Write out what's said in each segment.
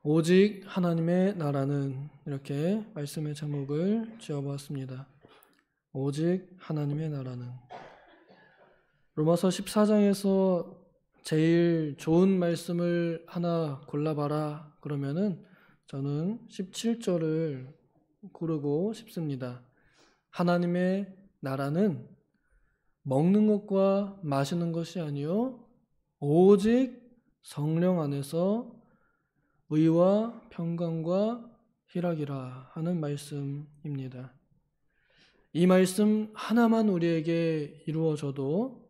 오직 하나님의 나라는, 이렇게 말씀의 제목을 지어보았습니다. 오직 하나님의 나라는. 로마서 14장에서 제일 좋은 말씀을 하나 골라봐라 그러면은 저는 17절을 고르고 싶습니다. 하나님의 나라는 먹는 것과 마시는 것이 아니요 오직 성령 안에서 의와 평강과 희락이라 하는 말씀입니다. 이 말씀 하나만 우리에게 이루어져도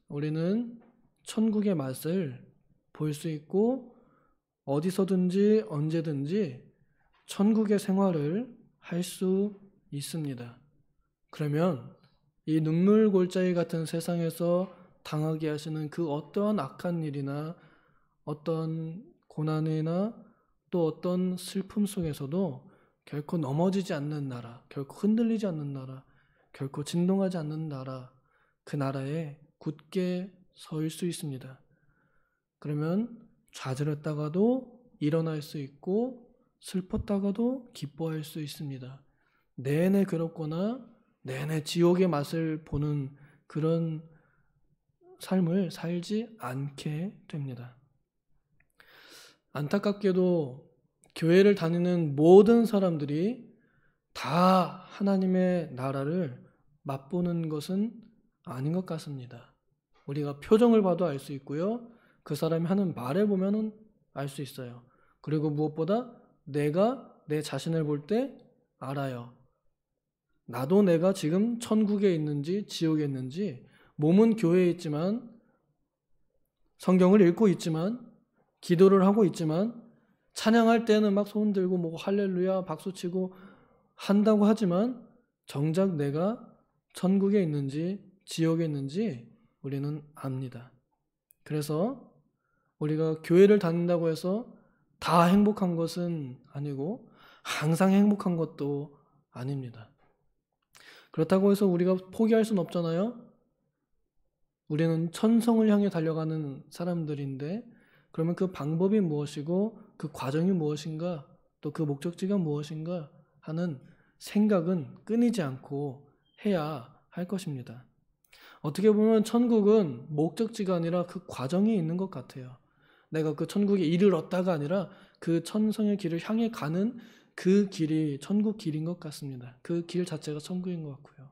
우리는 천국의 맛을 볼 수 있고 어디서든지 언제든지 천국의 생활을 할 수 있습니다. 그러면 이 눈물 골짜기 같은 세상에서 당하게 하시는 그 어떠한 악한 일이나 어떤 고난이나 또 어떤 슬픔 속에서도 결코 넘어지지 않는 나라, 결코 흔들리지 않는 나라, 결코 진동하지 않는 나라, 그 나라에 굳게 설 수 있습니다. 그러면 좌절했다가도 일어날 수 있고 슬펐다가도 기뻐할 수 있습니다. 내내 괴롭거나 내내 지옥의 맛을 보는 그런 삶을 살지 않게 됩니다. 안타깝게도 교회를 다니는 모든 사람들이 다 하나님의 나라를 맛보는 것은 아닌 것 같습니다. 우리가 표정을 봐도 알 수 있고요. 그 사람이 하는 말을 보면 알 수 있어요. 그리고 무엇보다 내가 내 자신을 볼 때 알아요. 나도 내가 지금 천국에 있는지 지옥에 있는지, 몸은 교회에 있지만 성경을 읽고 있지만 기도를 하고 있지만 찬양할 때는 막 손 들고 뭐 할렐루야 박수치고 한다고 하지만 정작 내가 천국에 있는지 지옥에 있는지 우리는 압니다. 그래서 우리가 교회를 다닌다고 해서 다 행복한 것은 아니고 항상 행복한 것도 아닙니다. 그렇다고 해서 우리가 포기할 수는 없잖아요. 우리는 천성을 향해 달려가는 사람들인데 그러면 그 방법이 무엇이고 그 과정이 무엇인가 또 그 목적지가 무엇인가 하는 생각은 끊이지 않고 해야 할 것입니다. 어떻게 보면 천국은 목적지가 아니라 그 과정이 있는 것 같아요. 내가 그 천국에 이르렀다가 아니라 그 천성의 길을 향해 가는 그 길이 천국 길인 것 같습니다. 그 길 자체가 천국인 것 같고요.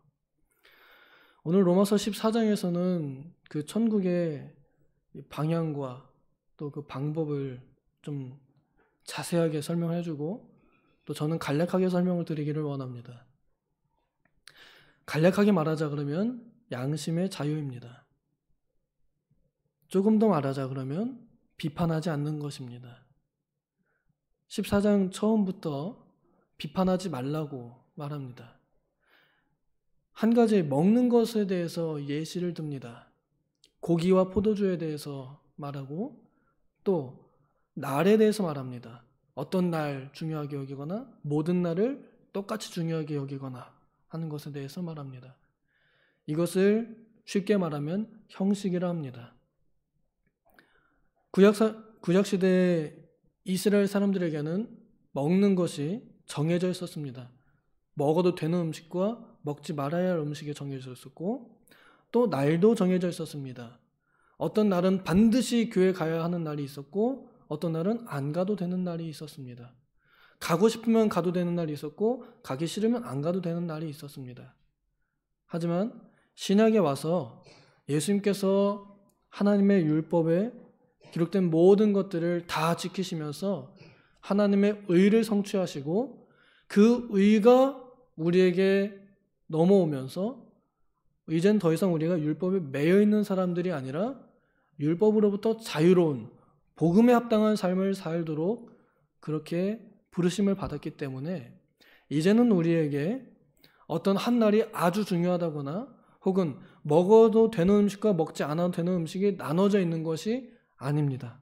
오늘 로마서 14장에서는 그 천국의 방향과 또 그 방법을 좀 자세하게 설명해주고 또 저는 간략하게 설명을 드리기를 원합니다. 간략하게 말하자 그러면 양심의 자유입니다. 조금 더 말하자 그러면 비판하지 않는 것입니다. 14장 처음부터 비판하지 말라고 말합니다. 한 가지 먹는 것에 대해서 예시를 듭니다. 고기와 포도주에 대해서 말하고 또 날에 대해서 말합니다. 어떤 날 중요하게 여기거나 모든 날을 똑같이 중요하게 여기거나 하는 것에 대해서 말합니다. 이것을 쉽게 말하면 형식이라 합니다. 구약시대의 이스라엘 사람들에게는 먹는 것이 정해져 있었습니다. 먹어도 되는 음식과 먹지 말아야 할 음식이 정해져 있었고 또 날도 정해져 있었습니다. 어떤 날은 반드시 교회 가야 하는 날이 있었고 어떤 날은 안 가도 되는 날이 있었습니다. 가고 싶으면 가도 되는 날이 있었고 가기 싫으면 안 가도 되는 날이 있었습니다. 하지만 신약에 와서 예수님께서 하나님의 율법에 기록된 모든 것들을 다 지키시면서 하나님의 의를 성취하시고 그 의가 우리에게 넘어오면서 이젠 더 이상 우리가 율법에 매여 있는 사람들이 아니라 율법으로부터 자유로운 복음에 합당한 삶을 살도록 그렇게 부르심을 받았기 때문에 이제는 우리에게 어떤 한 날이 아주 중요하다거나 혹은 먹어도 되는 음식과 먹지 않아도 되는 음식이 나눠져 있는 것이 아닙니다.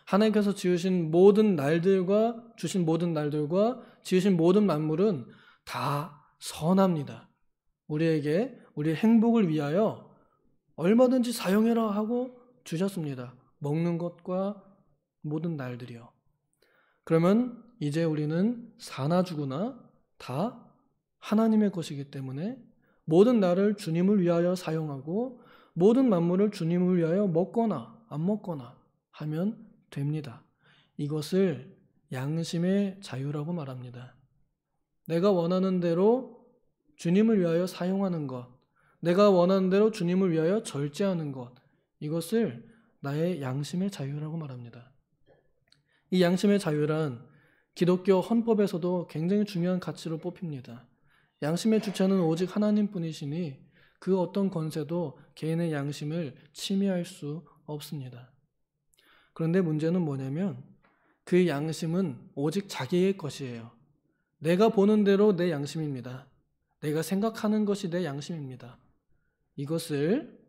하나님께서 지으신 모든 날들과 주신 모든 날들과 지으신 모든 만물은 다 선합니다. 우리에게 우리의 행복을 위하여 얼마든지 사용해라 하고 주셨습니다. 먹는 것과 모든 날들이요. 그러면 이제 우리는 사나 죽으나 다 하나님의 것이기 때문에 모든 날을 주님을 위하여 사용하고 모든 만물을 주님을 위하여 먹거나 안 먹거나 하면 됩니다. 이것을 양심의 자유라고 말합니다. 내가 원하는 대로 주님을 위하여 사용하는 것, 내가 원하는 대로 주님을 위하여 절제하는 것, 이것을 나의 양심의 자유라고 말합니다. 이 양심의 자유란 기독교 헌법에서도 굉장히 중요한 가치로 뽑힙니다. 양심의 주체는 오직 하나님뿐이시니 그 어떤 권세도 개인의 양심을 침해할 수 없습니다. 그런데 문제는 뭐냐면 그 양심은 오직 자기의 것이에요. 내가 보는 대로 내 양심입니다. 내가 생각하는 것이 내 양심입니다. 이것을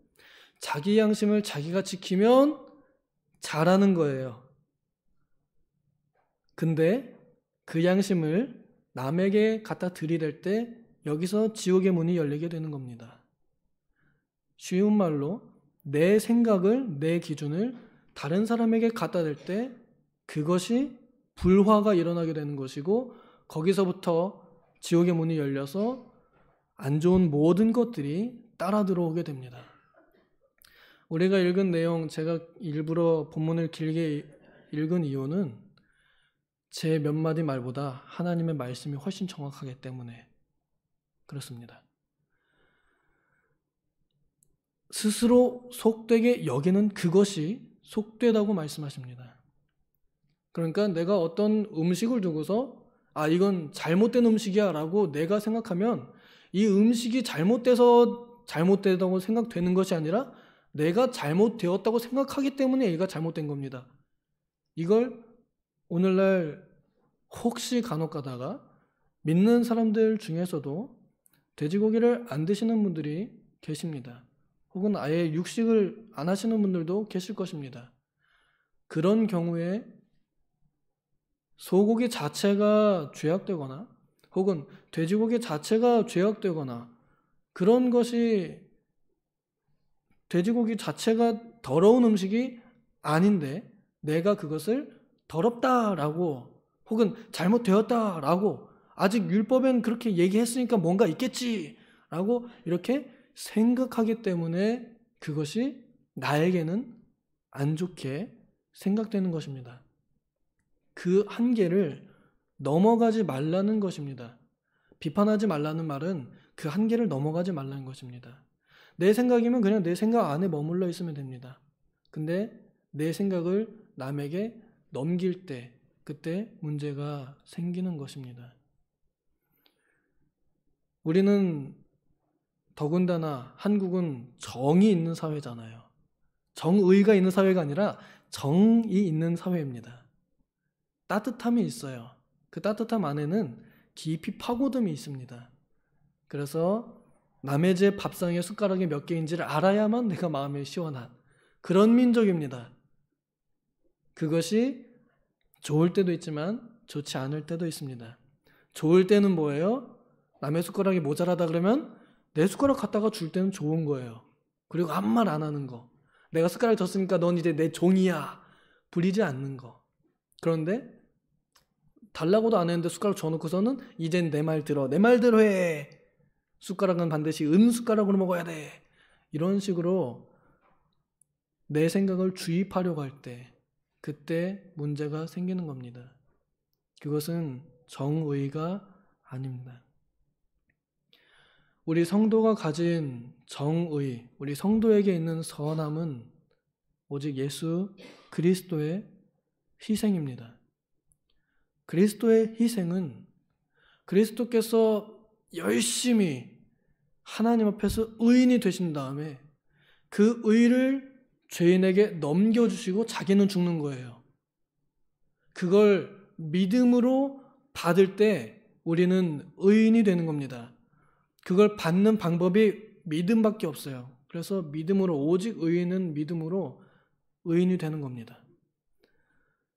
자기 양심을 자기가 지키면 잘하는 거예요. 근데 그 양심을 남에게 갖다 들이댈 때 여기서 지옥의 문이 열리게 되는 겁니다. 쉬운 말로 내 생각을, 내 기준을 다른 사람에게 갖다 댈 때 그것이 불화가 일어나게 되는 것이고 거기서부터 지옥의 문이 열려서 안 좋은 모든 것들이 따라 들어오게 됩니다. 우리가 읽은 내용, 제가 일부러 본문을 길게 읽은 이유는 제 몇 마디 말보다 하나님의 말씀이 훨씬 정확하기 때문에 그렇습니다. 스스로 속되게 여기는 그것이 속되다고 말씀하십니다. 그러니까 내가 어떤 음식을 두고서 이건 잘못된 음식이야 라고 내가 생각하면 이 음식이 잘못돼서 잘못되다고 생각되는 것이 아니라 내가 잘못되었다고 생각하기 때문에 얘가 잘못된 겁니다. 이걸 오늘날 혹시 간혹 가다가 믿는 사람들 중에서도 돼지고기를 안 드시는 분들이 계십니다. 혹은 아예 육식을 안 하시는 분들도 계실 것입니다. 그런 경우에 소고기 자체가 죄악되거나 혹은 돼지고기 자체가 죄악되거나 그런 것이 돼지고기 자체가 더러운 음식이 아닌데 내가 그것을 더럽다라고 혹은 잘못되었다라고 아직 율법엔 그렇게 얘기했으니까 뭔가 있겠지라고 이렇게 생각하기 때문에 그것이 나에게는 안 좋게 생각되는 것입니다. 그 한계를 넘어가지 말라는 것입니다. 비판하지 말라는 말은 그 한계를 넘어가지 말라는 것입니다. 내 생각이면 그냥 내 생각 안에 머물러 있으면 됩니다. 근데 내 생각을 남에게 넘길 때 그때 문제가 생기는 것입니다. 우리는 더군다나 한국은 정이 있는 사회잖아요. 정의가 있는 사회가 아니라 정이 있는 사회입니다. 따뜻함이 있어요. 그 따뜻함 안에는 깊이 파고듦이 있습니다. 그래서 남의 집 밥상에 숟가락이 몇 개인지를 알아야만 내가 마음이 시원한 그런 민족입니다. 그것이 좋을 때도 있지만 좋지 않을 때도 있습니다. 좋을 때는 뭐예요? 남의 숟가락이 모자라다 그러면 내 숟가락 갖다가 줄 때는 좋은 거예요. 그리고 아무 말 안 하는 거. 내가 숟가락 줬으니까 넌 이제 내 종이야. 부리지 않는 거. 그런데 달라고도 안 했는데 숟가락 줘놓고서는 이젠 내 말 들어. 내 말대로 해. 숟가락은 반드시 은숟가락으로 먹어야 돼. 이런 식으로 내 생각을 주입하려고 할 때 그때 문제가 생기는 겁니다. 그것은 정의가 아닙니다. 우리 성도가 가진 정의, 우리 성도에게 있는 선함은 오직 예수 그리스도의 희생입니다. 그리스도의 희생은 그리스도께서 열심히 하나님 앞에서 의인이 되신 다음에 그 의를 죄인에게 넘겨주시고 자기는 죽는 거예요. 그걸 믿음으로 받을 때 우리는 의인이 되는 겁니다. 그걸 받는 방법이 믿음밖에 없어요. 그래서 믿음으로, 오직 의인은 믿음으로 의인이 되는 겁니다.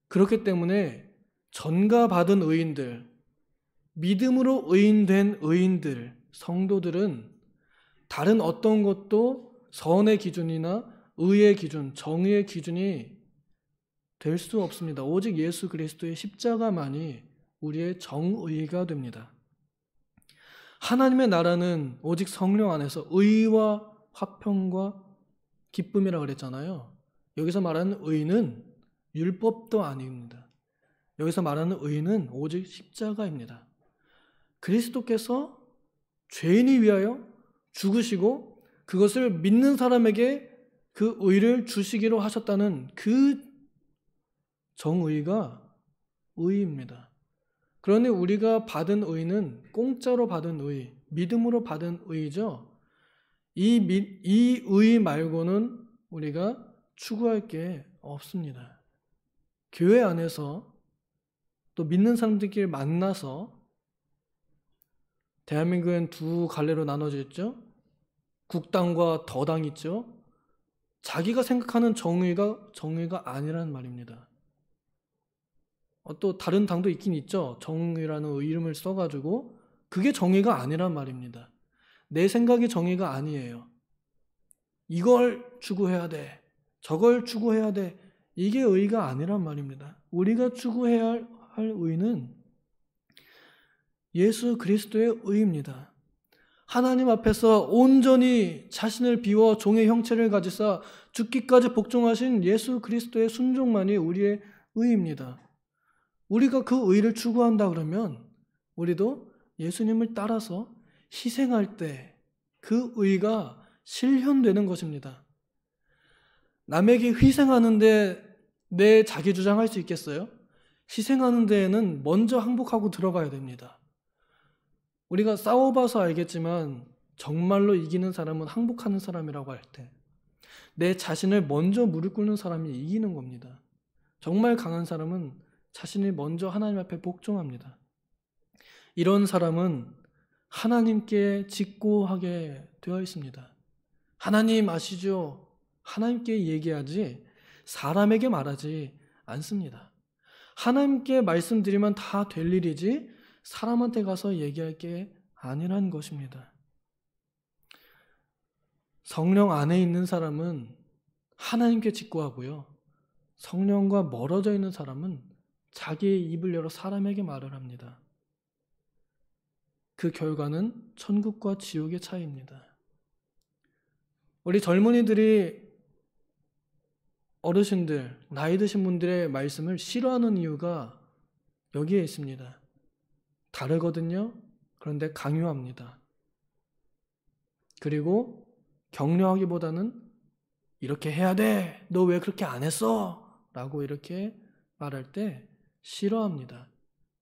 그렇기 때문에 전가받은 의인들, 믿음으로 의인된 의인들, 성도들은 다른 어떤 것도 선의 기준이나 의의 기준, 정의의 기준이 될 수 없습니다. 오직 예수 그리스도의 십자가만이 우리의 정의가 됩니다. 하나님의 나라는 오직 성령 안에서 의와 화평과 기쁨이라고 그랬잖아요. 여기서 말하는 의는 율법도 아닙니다. 여기서 말하는 의는 오직 십자가입니다. 그리스도께서 죄인이 위하여 죽으시고 그것을 믿는 사람에게 그 의를 주시기로 하셨다는 그 정의가 의입니다. 그러니 우리가 받은 의는 공짜로 받은 의, 믿음으로 받은 의죠. 이 의 말고는 우리가 추구할 게 없습니다. 교회 안에서 또 믿는 사람들끼리 만나서 대한민국은 두 갈래로 나눠져 있죠. 국당과 더당이 있죠. 자기가 생각하는 정의가 아니라는 말입니다. 또 다른 당도 있긴 있죠. 정의라는 이름을 써가지고 그게 정의가 아니란 말입니다. 내 생각이 정의가 아니에요. 이걸 추구해야 돼. 저걸 추구해야 돼. 이게 의가 아니란 말입니다. 우리가 추구해야 할 의는 예수 그리스도의 의입니다. 하나님 앞에서 온전히 자신을 비워 종의 형체를 가지사 죽기까지 복종하신 예수 그리스도의 순종만이 우리의 의입니다. 우리가 그 의를 추구한다 그러면 우리도 예수님을 따라서 희생할 때 그 의가 실현되는 것입니다. 남에게 희생하는데 내 자기 주장할 수 있겠어요? 희생하는 데에는 먼저 항복하고 들어가야 됩니다. 우리가 싸워봐서 알겠지만 정말로 이기는 사람은 항복하는 사람이라고 할 때 내 자신을 먼저 무릎 꿇는 사람이 이기는 겁니다. 정말 강한 사람은 자신이 먼저 하나님 앞에 복종합니다. 이런 사람은 하나님께 직고하게 되어 있습니다. 하나님 아시죠? 하나님께 얘기하지 사람에게 말하지 않습니다. 하나님께 말씀드리면 다 될 일이지 사람한테 가서 얘기할 게 아니란 것입니다. 성령 안에 있는 사람은 하나님께 직고하고요. 성령과 멀어져 있는 사람은 자기의 입을 열어 사람에게 말을 합니다. 그 결과는 천국과 지옥의 차이입니다. 우리 젊은이들이 어르신들, 나이 드신 분들의 말씀을 싫어하는 이유가 여기에 있습니다. 다르거든요. 그런데 강요합니다. 그리고 격려하기보다는 이렇게 해야 돼. 너 왜 그렇게 안 했어? 라고 이렇게 말할 때 싫어합니다.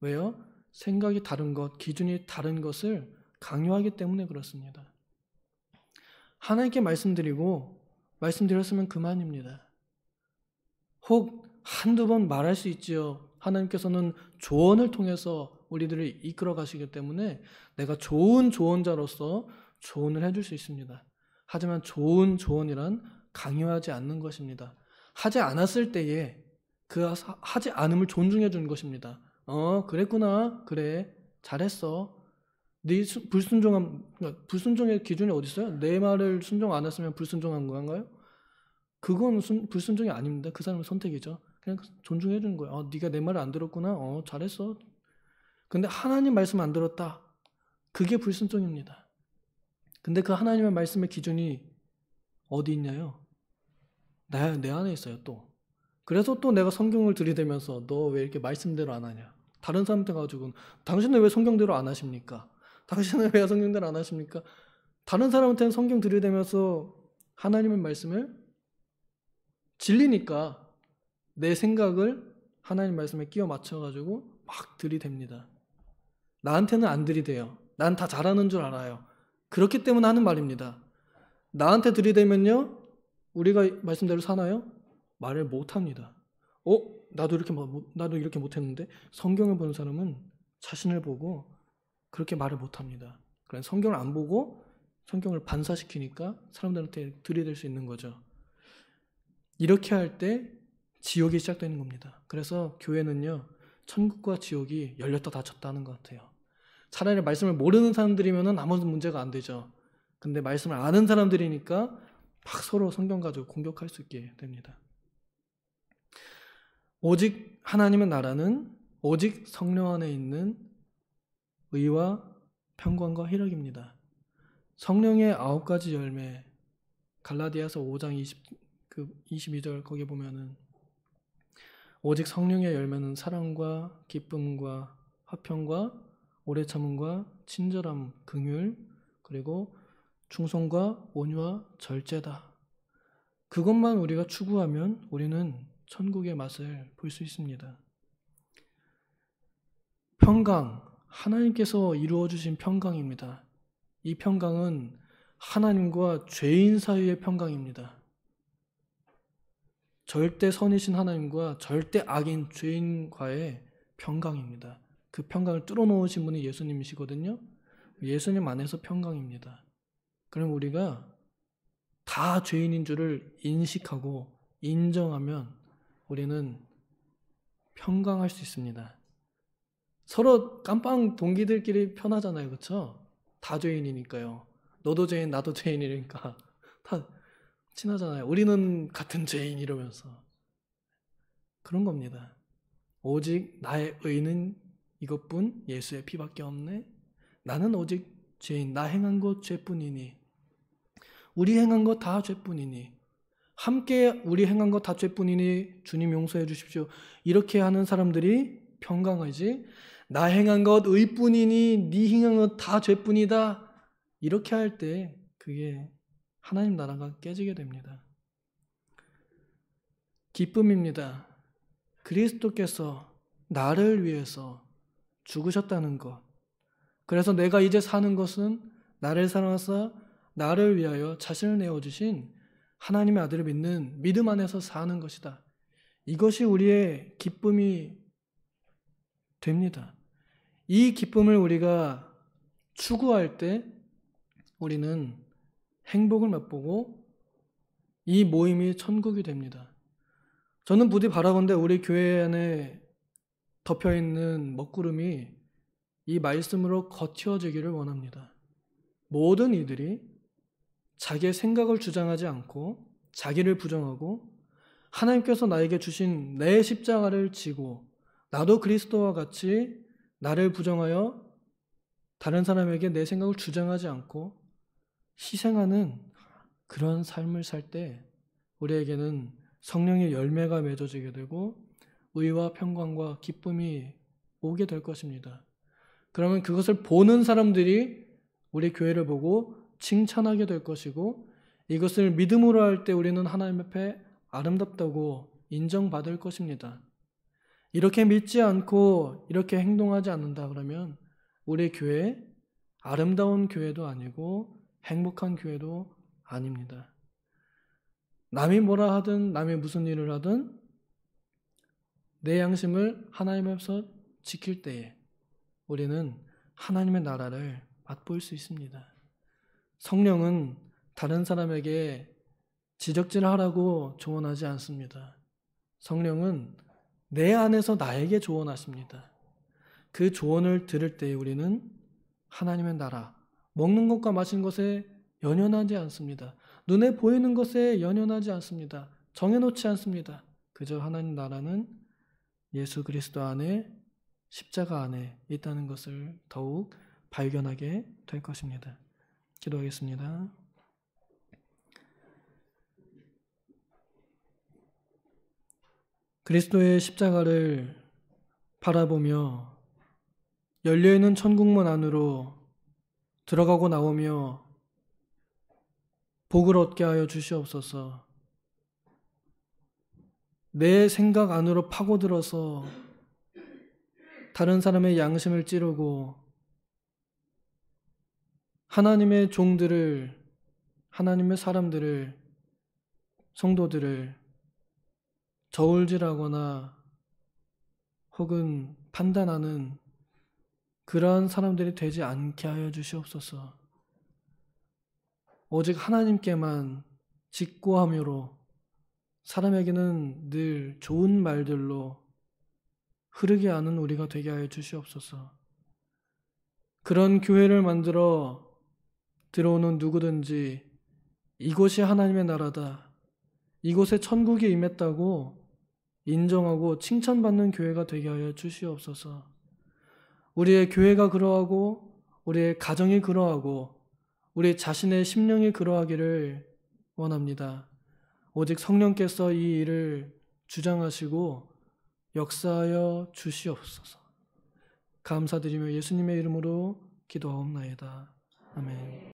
왜요? 생각이 다른 것, 기준이 다른 것을 강요하기 때문에 그렇습니다. 하나님께 말씀드렸으면 그만입니다. 혹 한두 번 말할 수 있지요. 하나님께서는 조언을 통해서 우리들을 이끌어 가시기 때문에 내가 좋은 조언자로서 조언을 해줄 수 있습니다. 하지만 좋은 조언이란 강요하지 않는 것입니다. 하지 않았을 때에 그 하지 않음을 존중해 주는 것입니다. 그랬구나. 그래. 잘했어. 네 불순종의 기준이 어디 있어요? 내 말을 순종 안 했으면 불순종한 건가요? 그건 불순종이 아닙니다. 그 사람의 선택이죠. 그냥 존중해 주는 거예요. 네가 내 말을 안 들었구나. 잘했어. 근데 하나님 말씀 안 들었다. 그게 불순종입니다. 근데 그 하나님의 말씀의 기준이 어디 있냐요? 내 안에 있어요, 또. 그래서 또 내가 성경을 들이대면서 너 왜 이렇게 말씀대로 안 하냐? 다른 사람한테 가지고 당신은 왜 성경대로 안 하십니까? 당신은 왜 성경대로 안 하십니까? 다른 사람한테는 성경 들이대면서 하나님의 말씀을 진리니까 내 생각을 하나님 말씀에 끼워 맞춰가지고 막 들이댑니다. 나한테는 안 들이대요. 난 다 잘하는 줄 알아요. 그렇기 때문에 하는 말입니다. 나한테 들이대면요, 우리가 말씀대로 사나요? 말을 못합니다. 나도 이렇게 못했는데. 성경을 보는 사람은 자신을 보고 그렇게 말을 못합니다. 그래서 성경을 안 보고 성경을 반사시키니까 사람들한테 들이댈 수 있는 거죠. 이렇게 할 때 지옥이 시작되는 겁니다. 그래서 교회는요, 천국과 지옥이 열렸다 닫혔다는 것 같아요. 차라리 말씀을 모르는 사람들이면 아무 문제가 안 되죠. 근데 말씀을 아는 사람들이니까 막 서로 성경 가지고 공격할 수 있게 됩니다. 오직 하나님의 나라는 오직 성령 안에 있는 의와 평강과 희락입니다. 성령의 9가지 열매, 갈라디아서 5장 22절 거기 보면은 오직 성령의 열매는 사랑과 기쁨과 화평과 오래 참음과 친절함, 긍휼, 그리고 충성과 온유와 절제다. 그것만 우리가 추구하면 우리는 천국의 맛을 볼 수 있습니다. 평강, 하나님께서 이루어 주신 평강입니다. 이 평강은 하나님과 죄인 사이의 평강입니다. 절대 선이신 하나님과 절대 악인 죄인과의 평강입니다. 그 평강을 뚫어놓으신 분이 예수님이시거든요. 예수님 안에서 평강입니다. 그럼 우리가 다 죄인인 줄을 인식하고 인정하면 우리는 평강할 수 있습니다. 서로 깜빵 동기들끼리 편하잖아요. 그렇죠? 다 죄인이니까요. 너도 죄인, 나도 죄인이니까 다 친하잖아요. 우리는 같은 죄인 이러면서. 그런 겁니다. 오직 나의 의는 이것뿐 예수의 피밖에 없네. 나는 오직 죄인, 나 행한 것 죄뿐이니, 우리 행한 것 다 죄뿐이니, 함께 우리 행한 것 다 죄뿐이니 주님 용서해 주십시오. 이렇게 하는 사람들이 평강하지, 나 행한 것 의뿐이니 네 행한 것 다 죄뿐이다, 이렇게 할 때 그게 하나님 나라가 깨지게 됩니다. 기쁨입니다. 그리스도께서 나를 위해서 죽으셨다는 것. 그래서 내가 이제 사는 것은 나를 사랑하사 나를 위하여 자신을 내어주신 하나님의 아들을 믿는 믿음 안에서 사는 것이다. 이것이 우리의 기쁨이 됩니다. 이 기쁨을 우리가 추구할 때 우리는 행복을 맛보고 이 모임이 천국이 됩니다. 저는 부디 바라건대 우리 교회 안에 덮여있는 먹구름이 이 말씀으로 겉혀지기를 원합니다. 모든 이들이 자기의 생각을 주장하지 않고 자기를 부정하고 하나님께서 나에게 주신 내 십자가를 지고 나도 그리스도와 같이 나를 부정하여 다른 사람에게 내 생각을 주장하지 않고 희생하는 그런 삶을 살 때 우리에게는 성령의 열매가 맺어지게 되고 의와 평강과 기쁨이 오게 될 것입니다. 그러면 그것을 보는 사람들이 우리 교회를 보고 칭찬하게 될 것이고 이것을 믿음으로 할 때 우리는 하나님 앞에 아름답다고 인정받을 것입니다. 이렇게 믿지 않고 이렇게 행동하지 않는다 그러면 우리 교회 아름다운 교회도 아니고 행복한 교회도 아닙니다. 남이 뭐라 하든 남이 무슨 일을 하든 내 양심을 하나님 앞에서 지킬 때에 우리는 하나님의 나라를 맛볼 수 있습니다. 성령은 다른 사람에게 지적질하라고 조언하지 않습니다. 성령은 내 안에서 나에게 조언하십니다. 그 조언을 들을 때 우리는 하나님의 나라, 먹는 것과 마시는 것에 연연하지 않습니다. 눈에 보이는 것에 연연하지 않습니다. 정해놓지 않습니다. 그저 하나님 나라는 예수 그리스도 안에 십자가 안에 있다는 것을 더욱 발견하게 될 것입니다. 기도하겠습니다. 그리스도의 십자가를 바라보며 열려있는 천국문 안으로 들어가고 나오며 복을 얻게 하여 주시옵소서. 내 생각 안으로 파고들어서 다른 사람의 양심을 찌르고 하나님의 종들을, 하나님의 사람들을, 성도들을 저울질하거나 혹은 판단하는 그러한 사람들이 되지 않게 하여 주시옵소서. 오직 하나님께만 직고함으로 사람에게는 늘 좋은 말들로 흐르게 하는 우리가 되게 하여 주시옵소서. 그런 교회를 만들어 들어오는 누구든지 이곳이 하나님의 나라다, 이곳에 천국이 임했다고 인정하고 칭찬받는 교회가 되게 하여 주시옵소서. 우리의 교회가 그러하고 우리의 가정이 그러하고 우리 자신의 심령이 그러하기를 원합니다. 오직 성령께서 이 일을 주장하시고 역사하여 주시옵소서. 감사드리며 예수님의 이름으로 기도하옵나이다. 아멘.